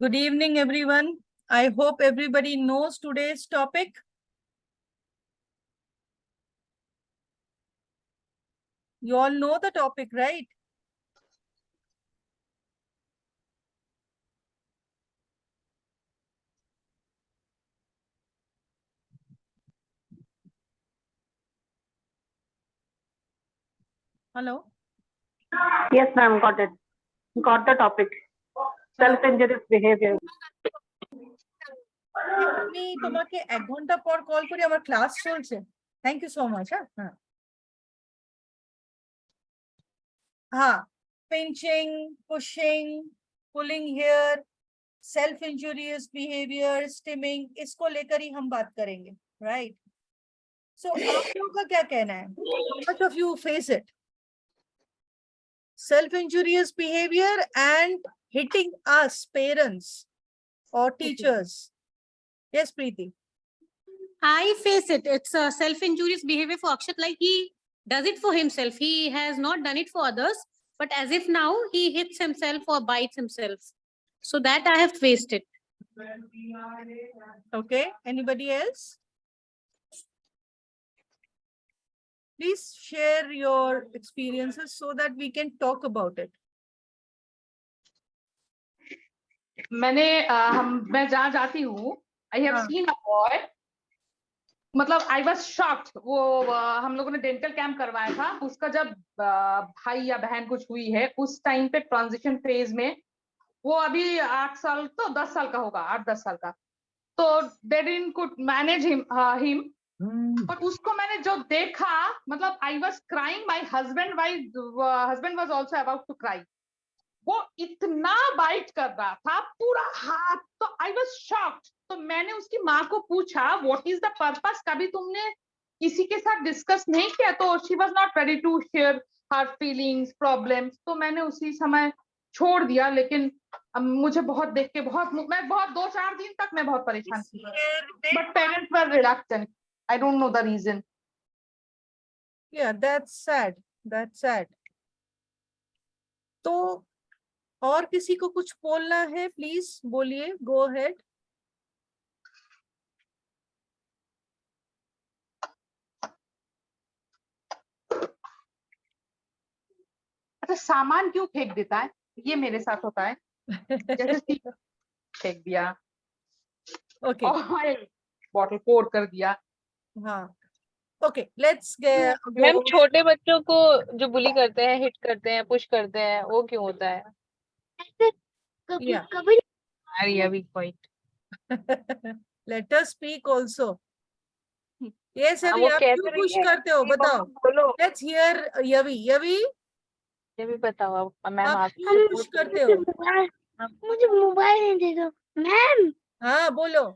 Good evening, everyone. I hope everybody knows today's topic. You all know the topic, right? Hello? Yes, ma'am, got it. Got the topic. Self-injurious behavior. আমি তোমাকে 1 ঘন্টা পর call করি, আমার class চলছে। Thank you so much. Pinching, pushing, pulling hair, self-injurious behavior, stimming, इसको लेकर ही हम बात करेंगे, right? So आप लोगों का क्या कहना है? How much of you face it? Self-injurious behavior and hitting us, parents or teachers. Yes, Preeti. I face it. It's a self-injurious behavior for Akshat. Like he does it for himself. He has not done it for others. But as if now he hits himself or bites himself. So that I have faced it. Okay. Anybody else? Please share your experiences so that we can talk about it. मैं जहाँ जाती हूँ, I have seen a boy. मतलब I was shocked. वो हम लोगों ने dental camp करवाया था. उसका जब भाई या बहन कुछ हुई है, उस टाइम पे ट्रांजिशन फेज में वो अभी 8 साल तो 10 साल का होगा, 8-10 साल का. तो they didn't could manage him. पर उसको मैंने जो देखा, मतलब I was crying. My husband was also about to cry. वो इतना बाइट कर रहा था पूरा हाथ. तो आई वॉज शॉक्ड. तो मैंने उसकी माँ को पूछा व्हाट इज द पर्पस. कभी तुमने किसी के साथ डिस्कस नहीं किया? तो she was not ready to share her feelings problems. तो मैंने उसी समय छोड़ दिया. लेकिन मुझे बहुत देख के मैं 2-4 दिन तक मैं बहुत परेशान थी. But parents were reluctant. I don't know the reason. Yeah, that's sad. That's sad. तो और किसी को कुछ बोलना है? प्लीज बोलिए. Go ahead. अच्छा, सामान क्यों फेंक देता है? ये मेरे साथ होता है. जैसे फेंक दिया. ओके. ऑयल बॉटल फोड़ कर दिया. हाँ. ओके, लेट्स मैम, छोटे बच्चों को जो बुली करते हैं, हिट करते हैं, पुश करते हैं, वो क्यों होता है? कभी अभी point. Let us speak also. ये सर, वो आप क्यों पुश करते हो? बताओ. बोलो. लेट्स हियर यवी. ये भी बताओ मैम. आप क्यों पुश करते हो? मुझे मोबाइल नहीं दे दो मैम. हाँ, बोलो.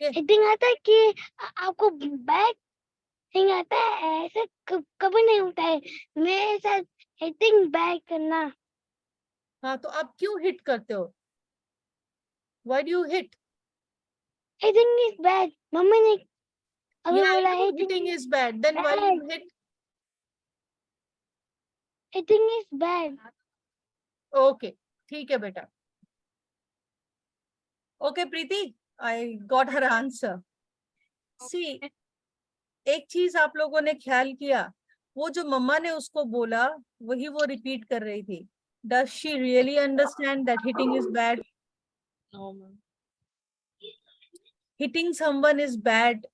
हिटिंग आता है कि आपको बैक हिटिंग आता है? ऐसे कभी नहीं होता है मेरे साथ. हिटिंग बैक करना. हाँ, तो आप क्यों हिट करते हो? Why do you hit? Hitting is bad. Mummy ने अभी Yeah, I बोला know hitting is bad. Then why you hit? Hitting is bad. Okay, ठीक है बेटा. Okay, Preeti, I got her answer. See, एक चीज आप लोगों ने ख्याल किया, वो जो मम्मा ने उसको बोला वही वो रिपीट कर रही थी. Does she really understand that hitting is bad? No, ma'am. Hitting someone is bad.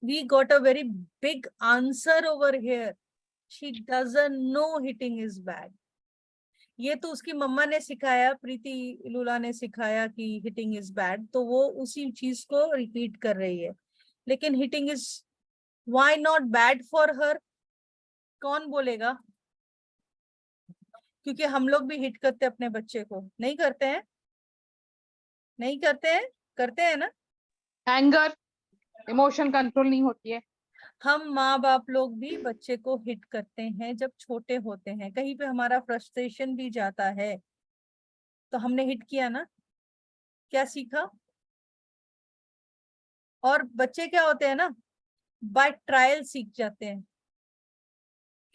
We got a very big answer over here. She doesn't know hitting is bad. ये तो उसकी मम्मा ने सिखाया, प्रीति लूला ने सिखाया कि हिटिंग इज बैड, तो वो उसी चीज को रिपीट कर रही है. लेकिन hitting is why not bad for her? कौन बोलेगा? क्योंकि हम लोग भी हिट करते अपने बच्चे को. नहीं करते हैं? नहीं करते हैं? करते हैं ना? एंगर, इमोशन कंट्रोल नहीं होती है. हम माँ बाप लोग भी बच्चे को हिट करते हैं जब छोटे होते हैं. कहीं पे हमारा फ्रस्ट्रेशन भी जाता है तो हमने हिट किया ना. क्या सीखा? और बच्चे क्या होते हैं ना, बाय ट्रायल सीख जाते हैं,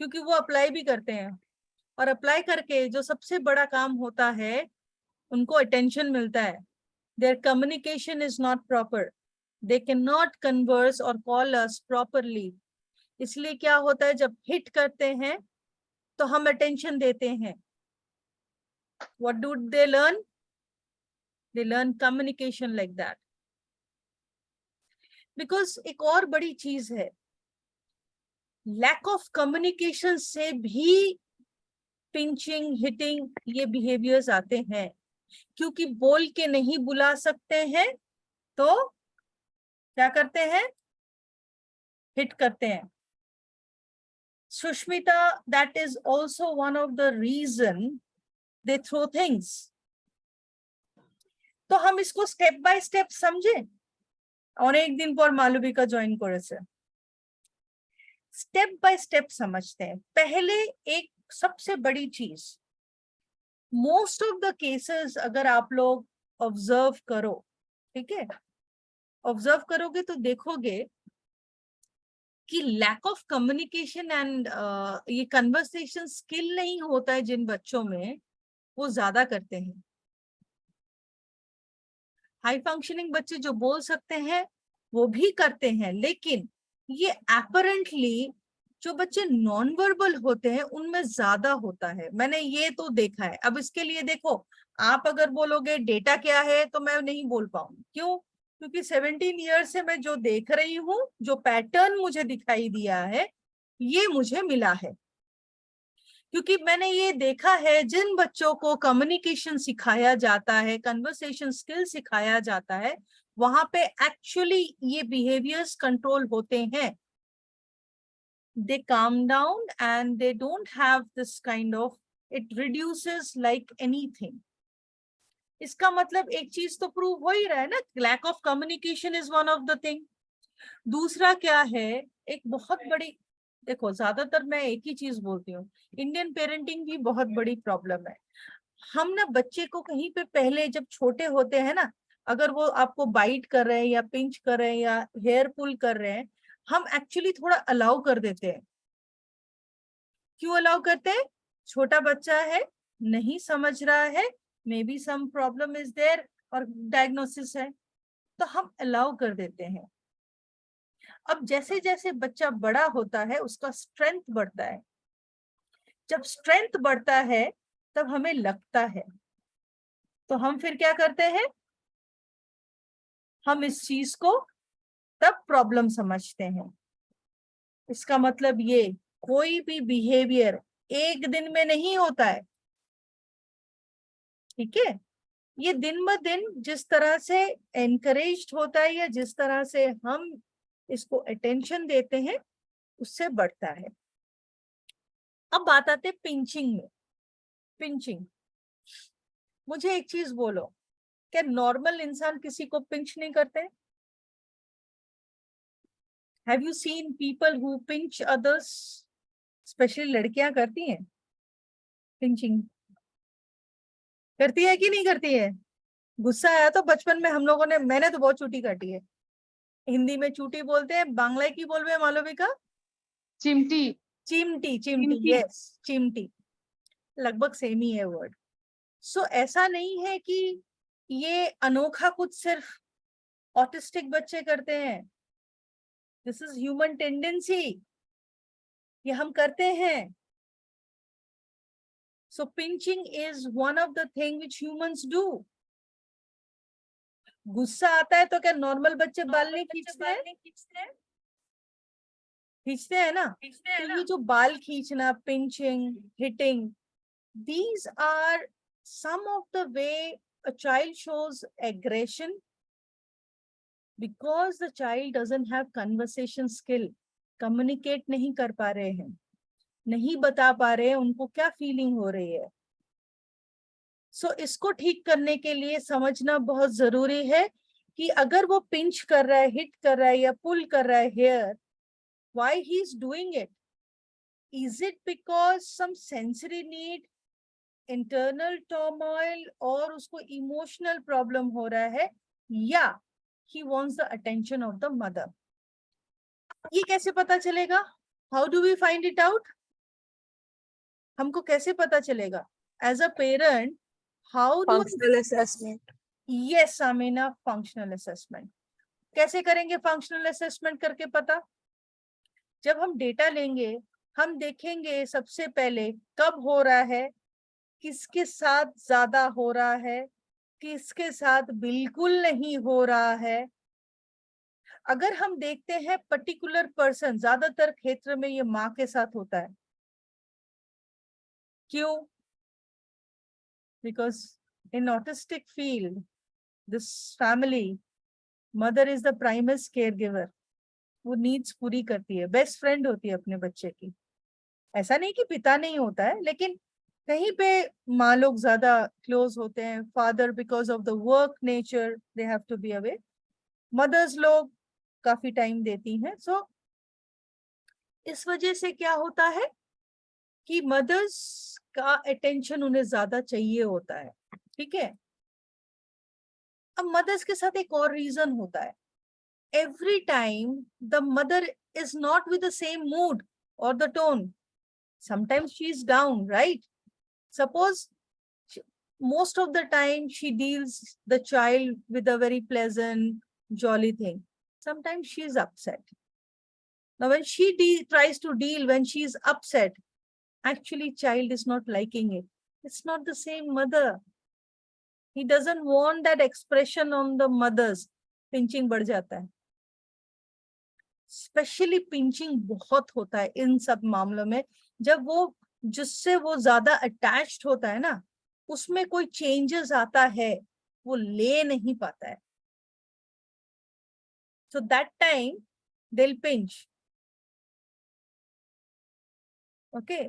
क्योंकि वो अप्लाई भी करते हैं. और अप्लाई करके जो सबसे बड़ा काम होता है, उनको अटेंशन मिलता है. There communication is not proper, they can not converse और कॉल अस प्रॉपरली. इसलिए क्या होता है, जब हिट करते हैं तो हम अटेंशन देते हैं. What do they learn? They learn communication like that. Because एक और बड़ी चीज है, लैक ऑफ कम्युनिकेशन से भी पिंचिंग, हिटिंग, ये बिहेवियर्स आते हैं. क्योंकि बोल के नहीं बुला सकते हैं तो क्या करते हैं? हिट करते हैं. Sushmita, that is also one of the reason they throw things. तो हम इसको स्टेप बाय स्टेप समझे. অনেক দিন পর মালবিকা জয়েন করেছে. स्टेप बाय स्टेप समझते हैं. पहले एक सबसे बड़ी चीज, मोस्ट ऑफ द केसेस अगर आप लोग ऑब्जर्व करो, ठीक है, ऑब्जर्व करोगे तो देखोगे कि लैक ऑफ कम्युनिकेशन एंड ये कन्वर्सेशन स्किल नहीं होता है जिन बच्चों में, वो ज्यादा करते हैं. हाई फंक्शनिंग बच्चे जो बोल सकते हैं वो भी करते हैं, लेकिन ये अपरेंटली जो बच्चे नॉन वर्बल होते हैं उनमें ज्यादा होता है. मैंने ये तो देखा है. अब इसके लिए देखो, आप अगर बोलोगे डेटा क्या है तो मैं नहीं बोल पाऊंगी. क्यों? क्योंकि 17 ईयर्स से मैं जो देख रही हूँ, जो पैटर्न मुझे दिखाई दिया है, ये मुझे मिला है. क्योंकि मैंने ये देखा है, जिन बच्चों को कम्युनिकेशन सिखाया जाता है, कन्वर्सेशन स्किल सिखाया जाता है, वहां पे एक्चुअली ये बिहेवियर्स कंट्रोल होते हैं. they calm down and they don't have this kind of, it reduces like anything. इसका मतलब एक चीज तो प्रूव हो ही रहा है ना, lack of communication is one of the thing. दूसरा क्या है, एक बहुत बड़ी, देखो ज्यादातर मैं एक ही चीज बोलती हूँ, इंडियन पेरेंटिंग भी बहुत बड़ी प्रॉब्लम है. हम ना बच्चे को कहीं पे पहले जब छोटे होते हैं ना, अगर वो आपको बाइट कर रहे हैं या पिंच कर रहे हैं या हेयर पुल कर रहे हैं, हम एक्चुअली थोड़ा अलाउ कर देते हैं. क्यों अलाउ करते हैं? छोटा बच्चा है, नहीं समझ रहा है, maybe some problem is there और डायग्नोसिस है, तो हम अलाउ कर देते हैं. अब जैसे जैसे बच्चा बड़ा होता है उसका स्ट्रेंथ बढ़ता है. जब स्ट्रेंथ बढ़ता है तब हमें लगता है, तो हम फिर क्या करते हैं, हम इस चीज को तब प्रॉब्लम समझते हैं. इसका मतलब ये, कोई भी बिहेवियर एक दिन में नहीं होता है. ठीक है, ये दिन ब दिन जिस तरह से एनकरेज्ड होता है या जिस तरह से हम इसको अटेंशन देते हैं उससे बढ़ता है. अब बात आते हैं पिंचिंग में. पिंचिंग, मुझे एक चीज बोलो, क्या नॉर्मल इंसान किसी को पिंच नहीं करते? Have you seen people who pinch others? Specially लड़कियां करती हैं पिंचिंग. करती है कि नहीं करती है? गुस्सा आया तो बचपन में हम लोगों ने, मैंने तो बहुत चूटी काटी है. हिंदी में चूटी बोलते हैं, बांग्ला की बोलते हैं मालविका? चिमटी. चिमटी. चिमटी, चिमटी. यस, चिमटी. लगभग सेम ही है वर्ड. सो ऐसा नहीं है कि ये अनोखा कुछ सिर्फ ऑटिस्टिक बच्चे करते हैं. दिस इज ह्यूमन टेंडेंसी, ये हम करते हैं. So pinching is one of the thing which humans do. गुस्सा आता है तो क्या नॉर्मल बच्चे बाल नहीं खींचते हैं? खींचते हैं ना. तो ये जो बाल खींचना, pinching, hitting, these are some of the way a child shows aggression because the child doesn't have conversation skill. communicate नहीं कर पा रहे हैं, नहीं बता पा रहे हैं उनको क्या फीलिंग हो रही है. सो इसको ठीक करने के लिए समझना बहुत जरूरी है कि अगर वो पिंच कर रहा है, हिट कर रहा है या पुल कर रहा है hair, why he is doing it? Is it because some sensory need, internal turmoil, और उसको इमोशनल प्रॉब्लम हो रहा है, या he wants the attention of the mother? ये कैसे पता चलेगा? How do we find it out? हमको कैसे पता चलेगा? As a parent, how do Functional assessment. Yes Amina, functional assessment कैसे करेंगे? फंक्शनल असेसमेंट करके पता, जब हम डेटा लेंगे, हम देखेंगे सबसे पहले कब हो रहा है, किसके साथ ज्यादा हो रहा है, किसके साथ बिल्कुल नहीं हो रहा है। अगर हम देखते हैं पर्टिकुलर पर्सन, ज्यादातर क्षेत्र में ये माँ के साथ होता है। क्यों? Because in autistic field, this family, mother is the primary care giver. वो नीड्स पूरी करती है, बेस्ट फ्रेंड होती है अपने बच्चे की। ऐसा नहीं कि पिता नहीं होता है, लेकिन कहीं पे माँ लोग ज्यादा क्लोज होते हैं। Father because of the work nature they have to be away, mothers लोग काफी टाइम देती हैं। सो इस वजह से क्या होता है कि मदर्स का अटेंशन उन्हें ज्यादा चाहिए होता है। ठीक है, अब मदर्स के साथ एक और रीजन होता है। Every time the mother is not with the same mood और the tone. Sometimes she is down, right? Suppose most of the time she deals the child with a very pleasant, jolly thing. Sometimes she is upset. Now, when she tries to deal when she is upset, actually child is not liking it. It's not the same mother. He doesn't want that expression on the mothers. Pinching बढ़ जाता है. Especially pinching बहुत होता है इन सब मामलों में, जब वो जिससे वो ज्यादा अटैच्ड होता है ना, उसमें कोई चेंजेस आता है, वो ले नहीं पाता है। So that time they will pinch. Okay,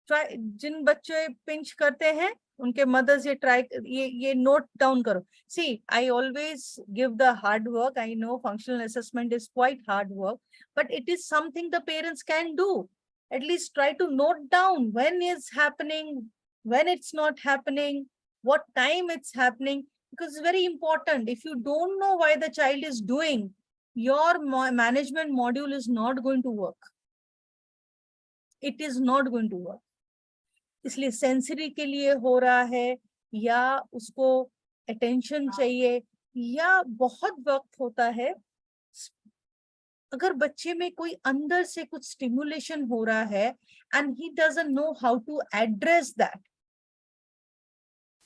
try, जिन बच्चे पिंच करते हैं उनके मदर्स ये ट्राई, ये नोट डाउन करो। See, I always give the hard work. I know functional assessment is quite hard work, but it is something the parents can do. At least try to note down when is happening, when it's not happening, what time it's happening, because it's very important. If you don't know why the child is doing, your management module is not going to work. It is not going to work. इसलिए sensory के लिए हो रहा है, या उसको attention चाहिए, या बहुत वक्त होता है अगर बच्चे में कोई अंदर से कुछ स्टिमुलेशन हो रहा है and he doesn't know how to address that.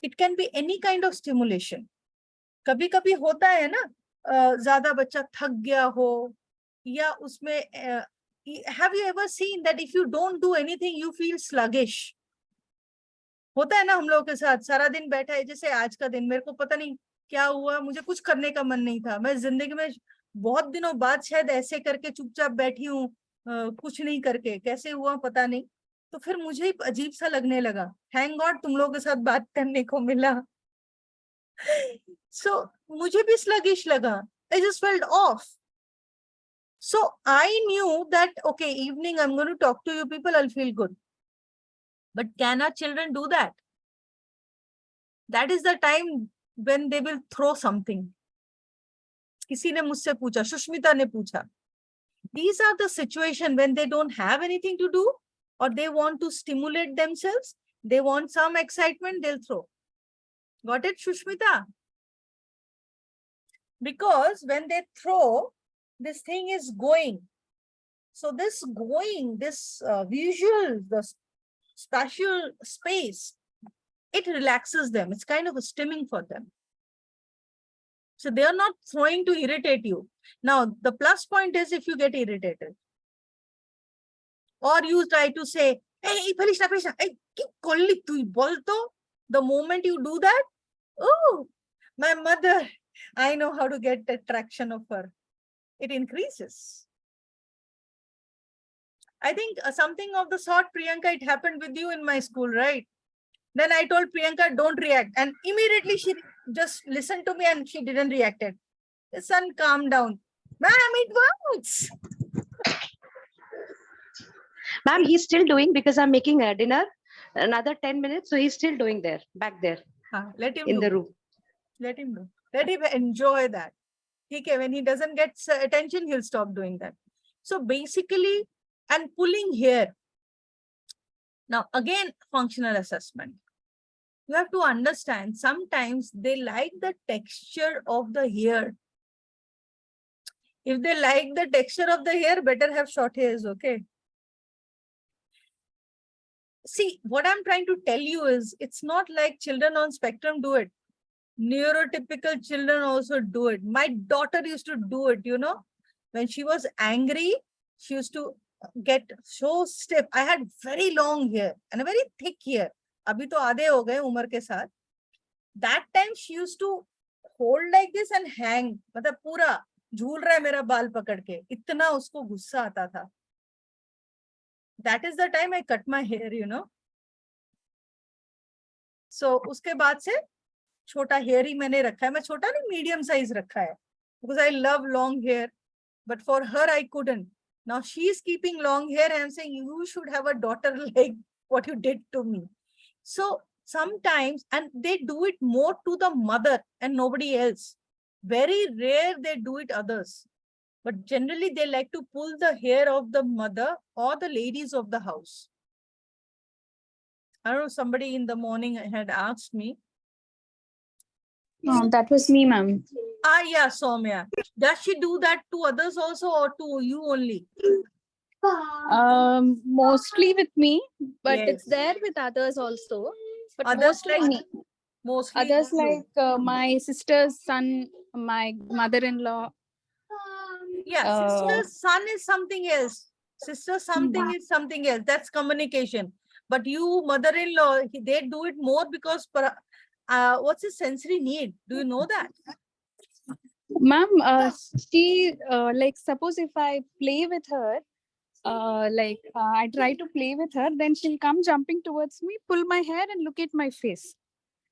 It can be any kind of stimulation. कभी कभी होता है ना, ज्यादा बच्चा थक गया हो, या उसमें have you ever seen that if you don't do anything you feel sluggish? होता है ना हम लोगों के साथ, सारा दिन बैठा है, जैसे आज का दिन मेरे को पता नहीं क्या हुआ, मुझे कुछ करने का मन नहीं था। मैं जिंदगी में बहुत दिनों बाद शायद ऐसे करके चुपचाप बैठी हूँ, कुछ नहीं करके, कैसे हुआ पता नहीं। तो फिर मुझे ही अजीब सा लगने लगा। थैंक गॉड तुम लोगों के साथ बात करने को मिला। सो मुझे भी स्लगिश लगा, I just felt off. So I knew that okay, evening I am going to talk to you people, I will feel good. But can our children do that? That is the time when they will throw something. किसी ने मुझसे पूछा, सुष्मिता ने पूछा, these are the situation when they don't have anything to do or they want to stimulate themselves, they want some excitement, they'll throw. Got it, Sushmita? Because when they throw, this thing is going. So this going, this visual, the spatial space, it relaxes them. It's kind of a stimming for them. So they are not throwing to irritate you. Now, the plus point is if you get irritated or you try to say, hey, Felishna, hey, keep calling to bolto. The moment you do that, oh, my mother, I know how to get the attraction of her. It increases. I think something of the sort, Priyanka, it happened with you in my school, right? Then I told Priyanka, don't react. And immediately she just listened to me and she didn't react. The son calmed down. Ma'am, it works. Ma'am, he's still doing because I'm making a dinner. Another 10 minutes. So he's still doing there, back there Let him in do. the room. Let him do. Let him enjoy that. Okay, when he doesn't get attention, he'll stop doing that. So basically, and pulling here, Now, again, functional assessment. You have to understand, sometimes they like the texture of the hair. If they like the texture of the hair, better have short hairs, okay? See, what I'm trying to tell you is, it's not like children on spectrum do it. Neurotypical children also do it. My daughter used to do it, you know. When she was angry, she used to get so stiff. I had very long hair and a very thick hair. Abhi to aadhe ho gaye umar ke saath. That time she used to hold like this and hang. मतलब पूरा झूल रहा है मेरा बाल पकड़ के. इतना उसको गुस्सा आता था. That is the time I cut my hair, you know. So उसके बाद से छोटा हेयर ही मैंने रखा है. मैं छोटा नहीं, मीडियम साइज रखा है. Because I love long hair. But for her, I couldn't. Now she's keeping long hair. I'm saying you should have a daughter like what you did to me. So sometimes, and they do it more to the mother and nobody else. Very rare they do it others. But generally they like to pull the hair of the mother or the ladies of the house. I don't know, somebody in the morning had asked me. That was me, ma'am. Ah, yeah, Soumya. Does she do that to others also or to you only? Mostly with me, but Yes. it's there with others also. But Others mostly like- me. Mostly Others you. like my sister's son, my mother-in-law. Yeah, sister's son is something else. Sister something is something else. That's communication. But you, mother-in-law, they do it more because what's his sensory need? Do you know that? Ma'am, she like suppose if I play with her, I try to play with her, then she'll come jumping towards me, pull my hair and look at my face.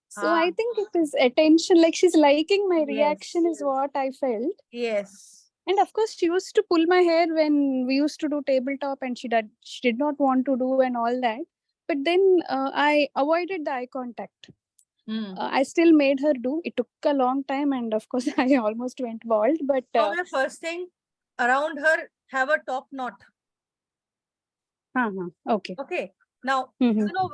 So I think it is attention, like she's liking my reaction is what I felt. Yes. And of course, she used to pull my hair when we used to do tabletop, and she did not want to do and all that. But then I avoided the eye contact. I still made her do. It took a long time, and of course, I almost went bald. But So my first thing, around her, have a top knot. Okay. Okay. Now, you know,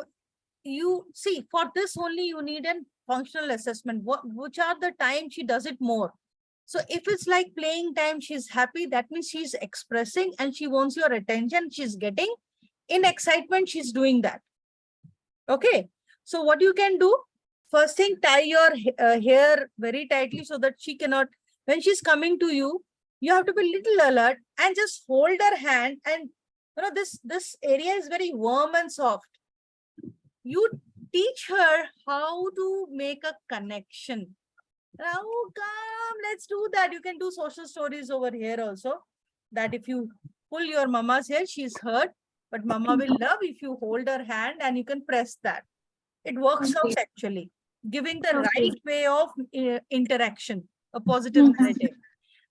you see, for this only you need a functional assessment. Which are the time she does it more? So if it's like playing time, she's happy, that means she's expressing and she wants your attention, she's getting. In excitement, she's doing that. Okay. So what you can do, first thing, tie your hair very tightly so that she cannot, when she's coming to you, you have to be little alert and just hold her hand. And you know, this area is very warm and soft. You teach her how to make a connection. Now, come, let's do that. You can do social stories over here also. That if you pull your mama's hair, she's hurt, but mama will love if you hold her hand and you can press that. It works out actually, giving the right way of interaction, a positive narrative.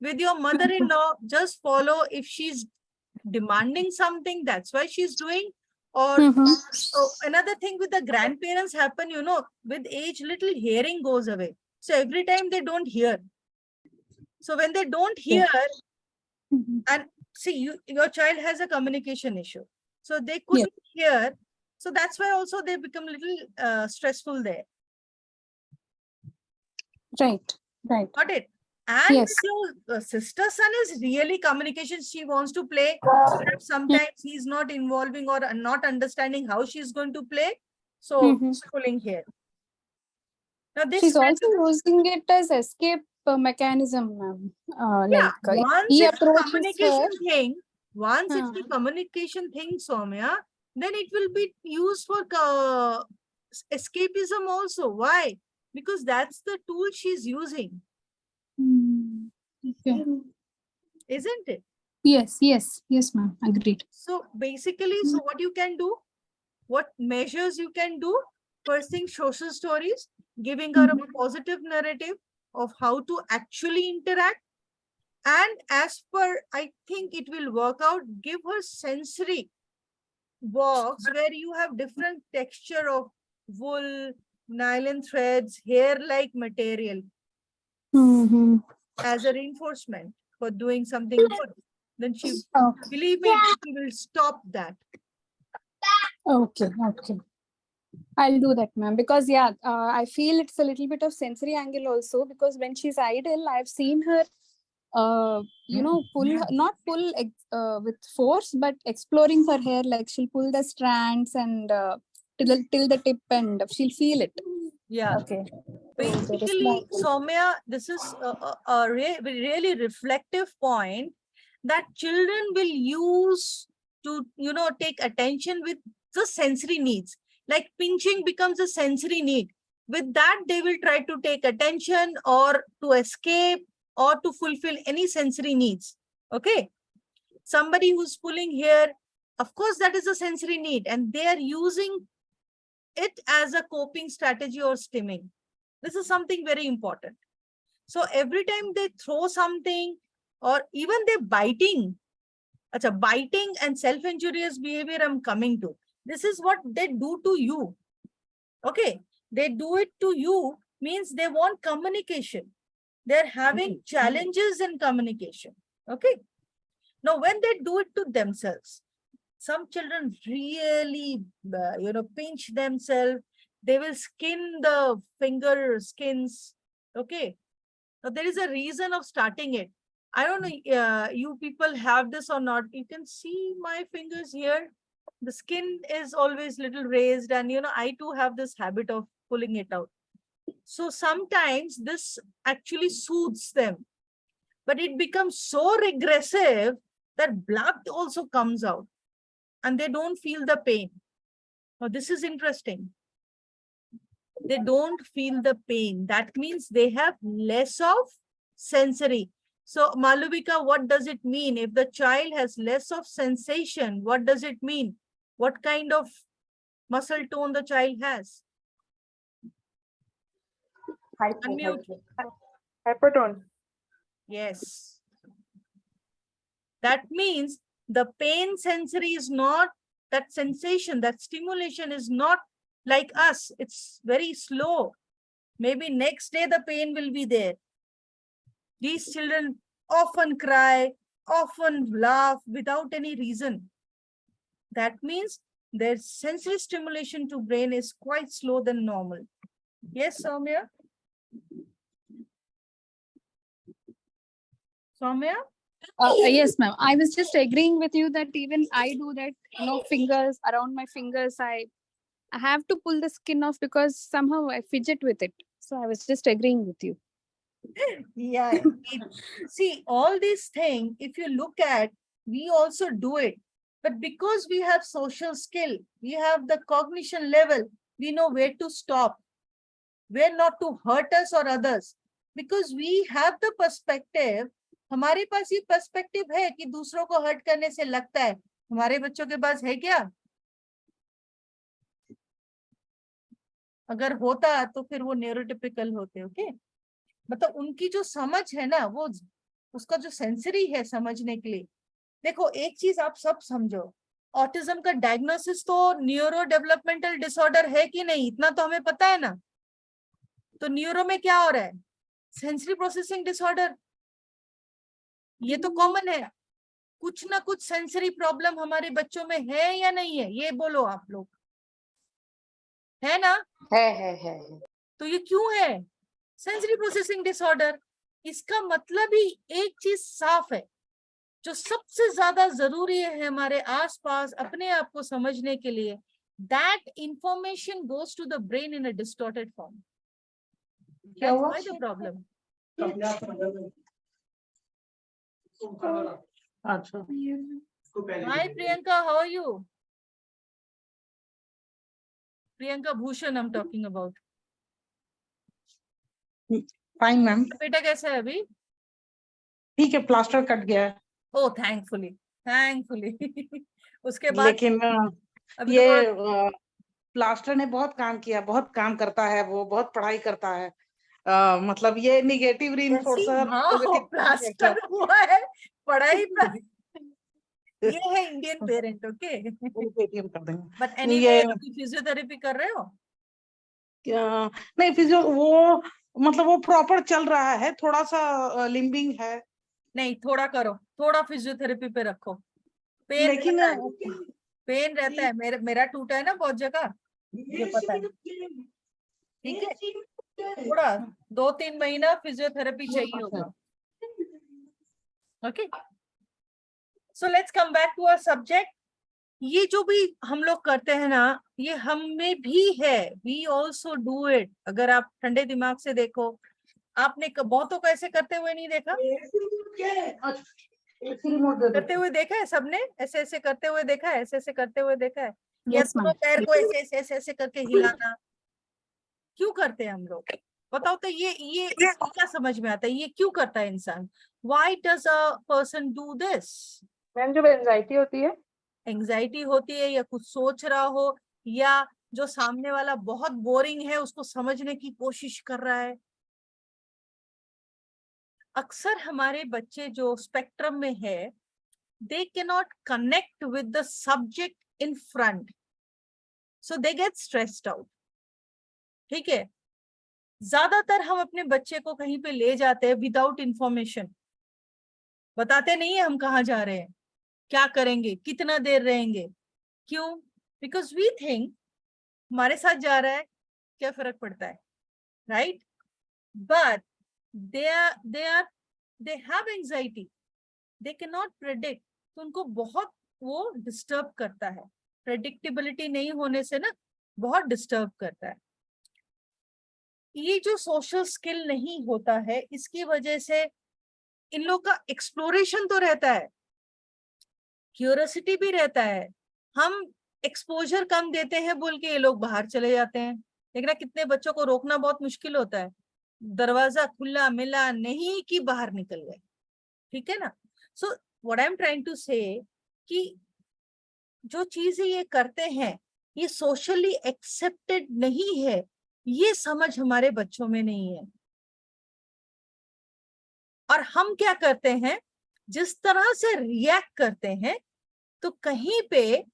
With your mother-in-law, just follow if she's demanding something, that's why she's doing. Or another thing with the grandparents happen, you know, with age, little hearing goes away. So every time they don't hear. So when they don't hear, and see, your child has a communication issue. So they couldn't hear. So that's why also they become a little stressful there. Right. Got it? And Yes. your sister's son is really communication. She wants to play. Perhaps sometimes he's not involving or not understanding how she's going to play. So pulling here. Now this She's also using it as escape mechanism, ma'am. yeah, once he it's a approaches communication her. thing, once it's a communication thing, Soumya, then it will be used for escapism also. Why? Because that's the tool she's using. Okay. Isn't it? Yes, ma'am. Agreed. So basically, so what you can do, what measures you can do, first thing, social stories, giving her a positive narrative of how to actually interact. And as per, I think it will work out, give her sensory box where you have different texture of wool, nylon threads, hair-like material as a reinforcement for doing something good. Then she, believe me, she will stop that. Okay, okay. I'll do that, ma'am. Because yeah, I feel it's a little bit of sensory angle also, because when she's idle, I've seen her, pull, not pull with force, but exploring her hair. Like she'll pull the strands and till the tip, and she'll feel it. Yeah. Okay. Basically, Soumya, this is a really reflective point that children will use to, take attention with the sensory needs. Like pinching becomes a sensory need. With that, they will try to take attention or to escape or to fulfill any sensory needs. Okay. Somebody who's pulling hair, of course, that is a sensory need, and they are using it as a coping strategy or stimming. This is something very important. So every time they throw something or even they're biting, biting and self-injurious behavior I'm coming to. This is what they do to you. Okay. They do it to you means they want communication. They're having challenges in communication. Okay. Now, when they do it to themselves, some children really, pinch themselves. They will skin the finger skins. Okay. Now, there is a reason of starting it. I don't know, you people have this or not. You can see my fingers here. The skin is always little raised, and I too have this habit of pulling it out. So sometimes this actually soothes them, but it becomes so regressive that blood also comes out and they don't feel the pain. Now, this is interesting. They don't feel the pain. That means they have less of sensory. So, Maluvika, what does it mean? If the child has less of sensation, what does it mean? What kind of muscle tone the child has? Unmute. Hypertone. Yes. That means the pain sensory is not, that sensation, that stimulation is not like us. It's very slow. Maybe next day the pain will be there. These children often cry, often laugh without any reason. That means their sensory stimulation to brain is quite slow than normal. Yes, Soumya? Soumya? Yes, ma'am. I was just agreeing with you that even I do that, fingers around my fingers. I have to pull the skin off because somehow I fidget with it. So I was just agreeing with you. Yeah. See, all these things, if you look at, we also do it. But because we have social skill, we have the cognition level, we know where to stop, where not to hurt us or others. Because we have the perspective, हमारे पास ये perspective है कि दूसरों को hurt करने से लगता है. हमारे बच्चों के पास है क्या? अगर होता तो फिर वो न्यूरोटिपिकल होते. ओके, मतलब उनकी जो समझ है ना, वो उसका जो सेंसरी है समझने के लिए. देखो, एक चीज आप सब समझो, ऑटिज्म का डायग्नोसिस तो न्यूरो डेवलपमेंटल डिसऑर्डर है कि नहीं, इतना तो हमें पता है ना. तो न्यूरो में क्या हो रहा है? Sensory processing disorder. ये तो कॉमन है. कुछ ना कुछ सेंसरी प्रॉब्लम हमारे बच्चों में है या नहीं है, ये बोलो आप लोग. है ना? है. तो ये क्यों है? Sensory processing disorder. इसका मतलब ही एक चीज साफ है, जो सबसे ज्यादा जरूरी है हमारे आसपास अपने आप को समझने के लिए, that information goes to the brain in a distorted form. That's why the problem. Hi Priyanka, how are you? Priyanka Bhushan I'm talking about. Fine ma'am. बेटा कैसा है अभी? ठीक है, प्लास्टर कट गया है. ओ थैंकफुली. उसके बाद लेकिन ये प्लास्टर ने बहुत काम किया, बहुत काम करता है, वो बहुत पढ़ाई करता है. मतलब ये निगेटिव रीइंफोर्सर. प्लास्टर हुआ है, पढ़ाई. ये है Indian parent. Okay, but anyway physiotherapy कर रहे हो? नहीं, फिजियो वो मतलब वो प्रॉपर चल रहा है, थोड़ा सा लिम्बिंग है. नहीं, थोड़ा करो, थोड़ा फिजियोथेरेपी पे रखो. पेन लेकिन पेन रहता है, मेरा टूटा है ना बहुत जगह, मुझे पता है, ठीक है। थोड़ा 2-3 महीना फिजियोथेरेपी चाहिए होगा। Okay, so let's come back to our subject. ये जो भी हम लोग करते हैं ना, ये हम में भी है, वी ऑल्सो डू इट। अगर आप ठंडे दिमाग से देखो, आपने बहुतों को ऐसे करते हुए नहीं देखा? करते हुए देखा है सबने? ऐसे ऐसे करते हुए देखा है? ऐसे ऐसे करते हुए देखा है? या Yes, दोनों ma'am. पैर को ऐसे ऐसे ऐसे ऐसे करके हिलाना? क्यों करते हैं हम लोग? बताओ तो, ये क्या समझ में आता है, ये क्यों करता है इंसान? Why does a person do this? Ma'am जब एंजाइटी होती है, एंजाइटी होती है, या कुछ सोच रहा हो, या जो सामने वाला बहुत बोरिंग है उसको समझने की कोशिश कर रहा है। अक्सर हमारे बच्चे जो स्पेक्ट्रम में है, they cannot connect with the subject in front, so they get stressed out। ठीक है, ज्यादातर हम अपने बच्चे को कहीं पे ले जाते हैं विदाउट इंफॉर्मेशन, बताते नहीं है हम कहाँ जा रहे हैं, क्या करेंगे, कितना देर रहेंगे। क्यों? बिकॉज वी थिंक हमारे साथ जा रहा है, क्या फर्क पड़ता है, right? But they have anxiety, they cannot predict, तो उनको बहुत वो डिस्टर्ब करता है। प्रेडिक्टेबिलिटी नहीं होने से ना बहुत डिस्टर्ब करता है। ये जो सोशल स्किल नहीं होता है, इसकी वजह से इन लोग का एक्सप्लोरेशन तो रहता है, क्यूरियोसिटी भी रहता है। हम एक्सपोजर कम देते हैं बोल के ये लोग बाहर चले जाते हैं। देखना कितने बच्चों को रोकना बहुत मुश्किल होता है, दरवाजा खुला मिला नहीं कि बाहर निकल गए, ठीक है ना। So what I am trying to say कि जो चीजें ये करते हैं ये सोशली एक्सेप्टेड नहीं है, ये समझ हमारे बच्चों में नहीं है। और हम क्या करते हैं, जिस तरह से रिएक्ट करते हैं, तो कहीं पे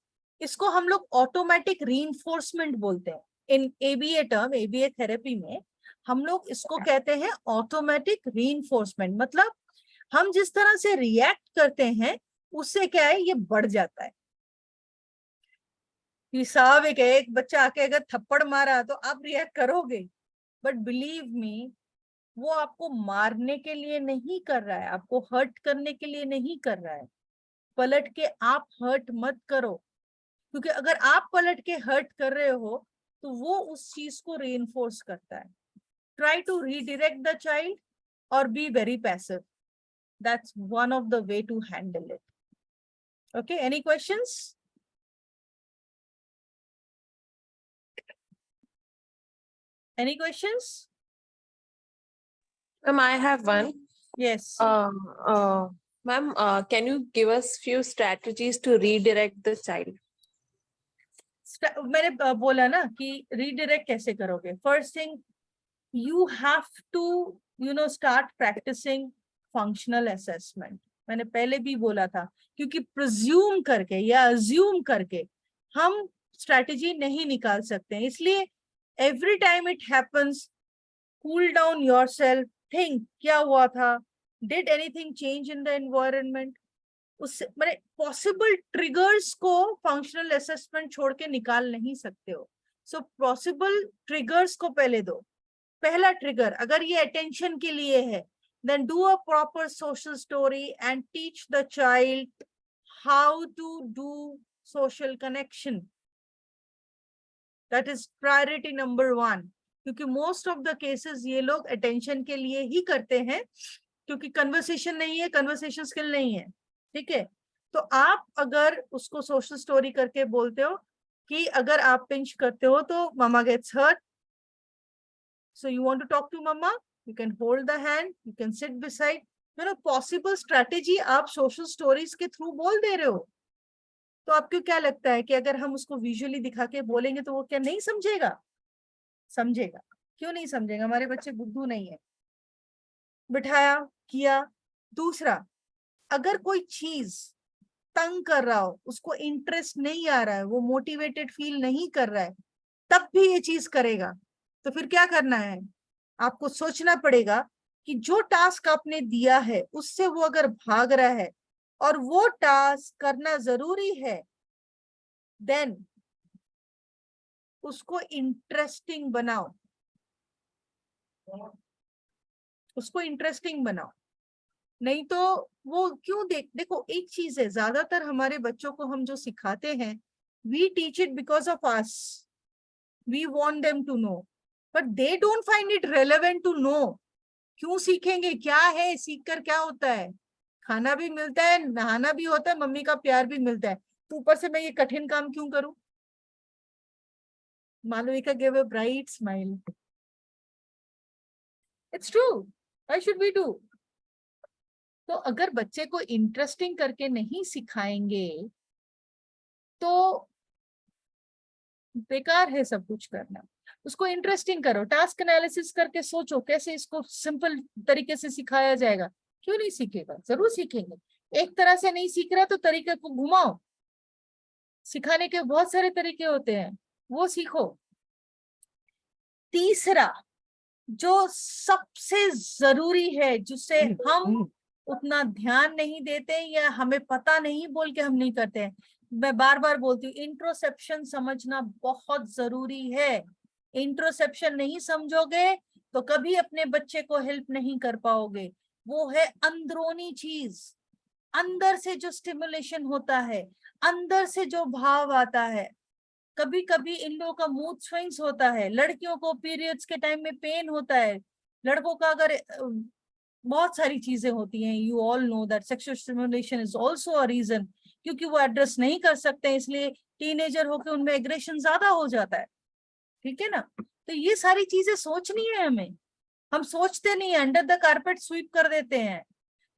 इसको हम लोग ऑटोमेटिक रीइंफोर्समेंट बोलते हैं। इन एबीए टर्म, एबीए थेरेपी में हम लोग इसको कहते हैं ऑटोमेटिक रीइंफोर्समेंट। मतलब हम जिस तरह से रिएक्ट करते हैं उससे क्या है, ये बढ़ जाता है। कि साहब एक बच्चा आके अगर थप्पड़ मारा तो आप रिएक्ट करोगे, बट बिलीव मी, वो आपको मारने के लिए नहीं कर रहा है, आपको हर्ट करने के लिए नहीं कर रहा है। पलट के आप हर्ट मत करो, क्योंकि अगर आप पलट के हर्ट कर रहे हो तो वो उस चीज को रीइंफोर्स करता है। Try to redirect the child और be very passive, that's one of the way to handle it. Okay, any questions? Any questions? Ma'am, I have one. Yes. Ma'am, can you give us few strategies to redirect the child? मैंने बोला ना कि redirect कैसे करोगे। First thing, you have to start practising functional assessment. मैंने पहले भी बोला था, क्योंकि प्रिज्यूम करके या अज्यूम करके हम स्ट्रैटेजी नहीं निकाल सकते। इसलिए every time it happens, cool down yourself, think क्या हुआ था, did anything change in the environment. उससे मैंने पॉसिबल ट्रिगर्स को फंक्शनल असेसमेंट छोड़ के निकाल नहीं सकते हो। सो पॉसिबल ट्रिगर्स को पहले दो। पहला ट्रिगर, अगर ये अटेंशन के लिए है, then do a proper social story and teach the child how to do social connection. That is priority number 1, क्योंकि most of the cases ये लोग attention के लिए ही करते हैं, क्योंकि कन्वर्सेशन नहीं है, कन्वर्सेशन स्किल नहीं है। ठीक है, तो आप अगर उसको सोशल स्टोरी करके बोलते हो कि अगर आप पिंच करते हो तो mama gets hurt, so you want to talk to mama, you can hold the hand, you can sit beside, possible strategy आप सोशल स्टोरीज के थ्रू बोल दे रहे हो। तो आपको क्या लगता है कि अगर हम उसको विजुअली दिखा के बोलेंगे तो वो क्या नहीं समझेगा? समझेगा। क्यों नहीं समझेगा? हमारे बच्चे बुद्धू नहीं है। बिठाया, किया। दूसरा, अगर कोई चीज तंग कर रहा हो, उसको इंटरेस्ट नहीं आ रहा है, वो मोटिवेटेड फील नहीं कर रहा है, तब भी ये चीज करेगा, तो फिर क्या करना है? आपको सोचना पड़ेगा कि जो टास्क आपने दिया है उससे वो अगर भाग रहा है और वो टास्क करना जरूरी है, Then उसको इंटरेस्टिंग बनाओ, उसको इंटरेस्टिंग बनाओ। नहीं तो वो क्यों देखो एक चीज है, ज्यादातर हमारे बच्चों को हम जो सिखाते हैं, we teach it because of us, we want them to know, but they don't find it relevant to know. क्यों सीखेंगे, क्या है, सीख कर क्या होता है? खाना भी मिलता है, नहाना भी होता है, मम्मी का प्यार भी मिलता है, तो ऊपर से मैं ये कठिन काम क्यों करूं? Malvika gave a bright smile. It's true. Why should we do? तो अगर बच्चे को इंटरेस्टिंग करके नहीं सिखाएंगे तो बेकार है सब कुछ करना। उसको इंटरेस्टिंग करो, टास्क एनालिसिस करके सोचो कैसे इसको सिंपल तरीके से सिखाया जाएगा। क्यों नहीं सीखेगा, जरूर सीखेंगे। एक तरह से नहीं सीख रहा तो तरीके को घुमाओ, सिखाने के बहुत सारे तरीके होते हैं, वो सीखो। तीसरा जो सबसे जरूरी है, जिससे हम उतना ध्यान नहीं देते या हमें पता नहीं बोल के हम नहीं करते हैं, मैं बार बार बोलती हूँ, इंट्रोसेप्शन समझना बहुत जरूरी है। इंट्रोसेप्शन नहीं समझोगे तो कभी अपने बच्चे को हेल्प नहीं कर पाओगे। वो है अंदरूनी चीज, अंदर से जो स्टिमुलेशन होता है, अंदर से जो भाव आता है। कभी कभी इन लोगों का मूड स्विंग्स होता है, लड़कियों को पीरियड्स के टाइम में पेन होता है, लड़कों का अगर बहुत सारी चीजें होती हैं। You all know that sexual stimulation is also a reason, क्योंकि वो एड्रेस नहीं कर सकते हैं, इसलिए टीनेजर होकर उनमें एग्रेशन ज्यादा हो जाता है। ठीक है ना? तो ये सारी चीजें सोचनी है हमें, हम सोचते नहीं, अंडर द कारपेट स्वीप कर देते हैं।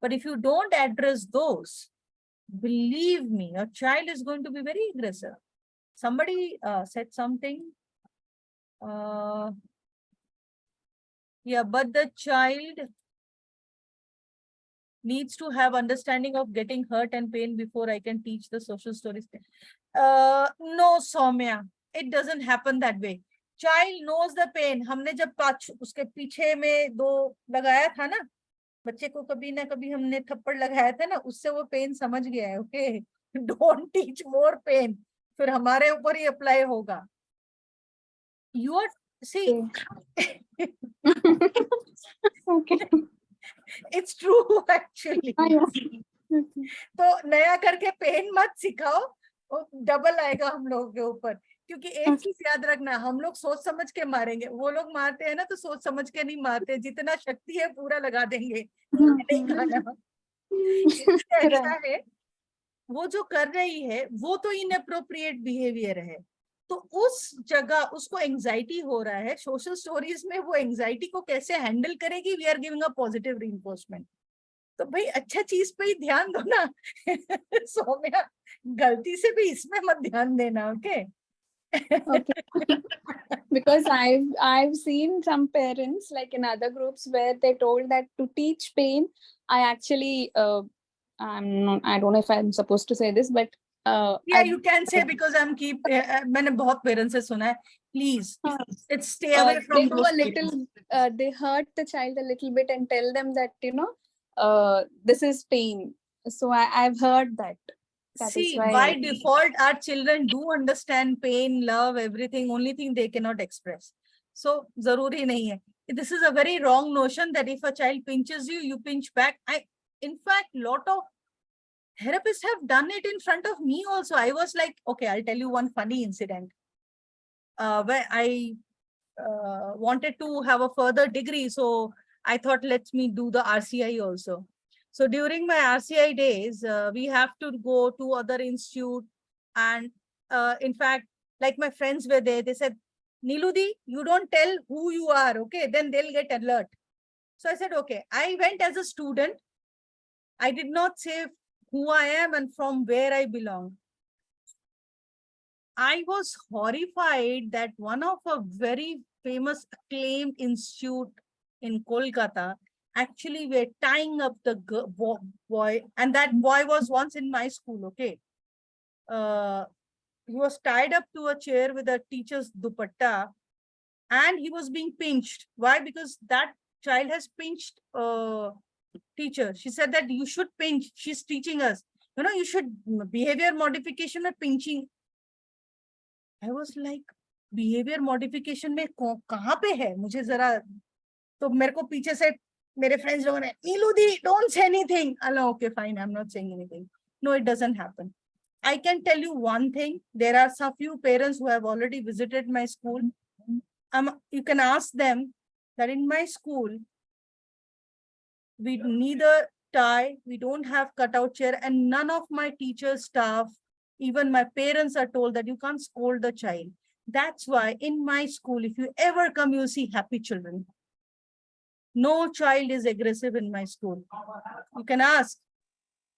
But if you don't address those, believe me, your child is going to be very aggressive. Somebody said something, yeah, but the child needs to have understanding of getting hurt and pain before I can teach the social stories. No, Soumya, it doesn't happen that way. Child knows the pain. हमने जब उसके पीछे में 2 लगाया था ना, बच्चे को कभी ना कभी हमने थप्पड़ लगाया था ना, उससे वो पेन समझ गया है। Okay, don't teach more pain, फिर हमारे ऊपर ही अप्लाई होगा। You are see, Okay. It's true actually. तो नया करके पेन मत सिखाओ, डबल आएगा हम लोगों के ऊपर। क्योंकि एक चीज याद रखना, हम लोग सोच समझ के मारेंगे, वो लोग मारते हैं ना तो सोच समझ के नहीं मारते, जितना शक्ति है पूरा लगा देंगे, नहीं खाना। ऐसा है, वो जो कर रही है वो तो इनअप्रोप्रिएट बिहेवियर है, तो उस जगह उसको एंजाइटी हो रहा है। सोशल स्टोरीज में वो एंजाइटी को कैसे हैंडल करेगी, we are giving a positive reinforcement. तो भाई अच्छा चीज पे ही ध्यान दो ना। सौम्या, गलती से भी इसमें मत ध्यान देना, okay? Okay. Because I've seen some parents like in other groups where they told that to teach pain, I actually I don't know if I'm supposed to say this, but yeah, you can say, because I'm मैंने बहुत parents से सुना है, please let's stay away they from do those a little they hurt the child a little bit and tell them that, you know, this is pain. So I've heard that. That See, is why by default, our children do understand pain, love, everything. Only thing they cannot express. So, zaruri nahi hai. This is a very wrong notion that if a child pinches you, you pinch back. In fact, lot of therapists have done it in front of me also. I was like, okay, I'll tell you one funny incident. Where I wanted to have a further degree, so I thought, let me do the RCI also. So during my RCI days, we have to go to other institute, and in fact, like my friends were there, they said, Niludi, you don't tell who you are, okay? Then they'll get alert. So I said, okay. I went as a student. I did not say who I am and from where I belong. I was horrified that one of a very famous acclaimed institute in Kolkata actually were tying up the boy, and that boy was once in my school, okay? He was tied up to a chair with a teacher's dupatta, and he was being pinched. Why? Because that child has pinched teacher. She said that you should pinch. She's teaching us, you know, you should behavior modification or pinching. I was like, behaviour modification में कहाँ पे है मुझे जरा, तो मेरे को पीछे से मेरे फ्रेंड्स लोगों ने, Neelu di don't say anything, अल्लाह okay fine, I am not saying anything. No, it doesn't happen. I can tell you one thing, there are some few parents who have already visited my school. You can ask them that in my school we neither tie, we don't have cutout chair, and none of my teachers, staff, even my parents are told that you can't scold the child. That's why in my school, if you ever come, you see happy children. No child is aggressive in my school. You can ask.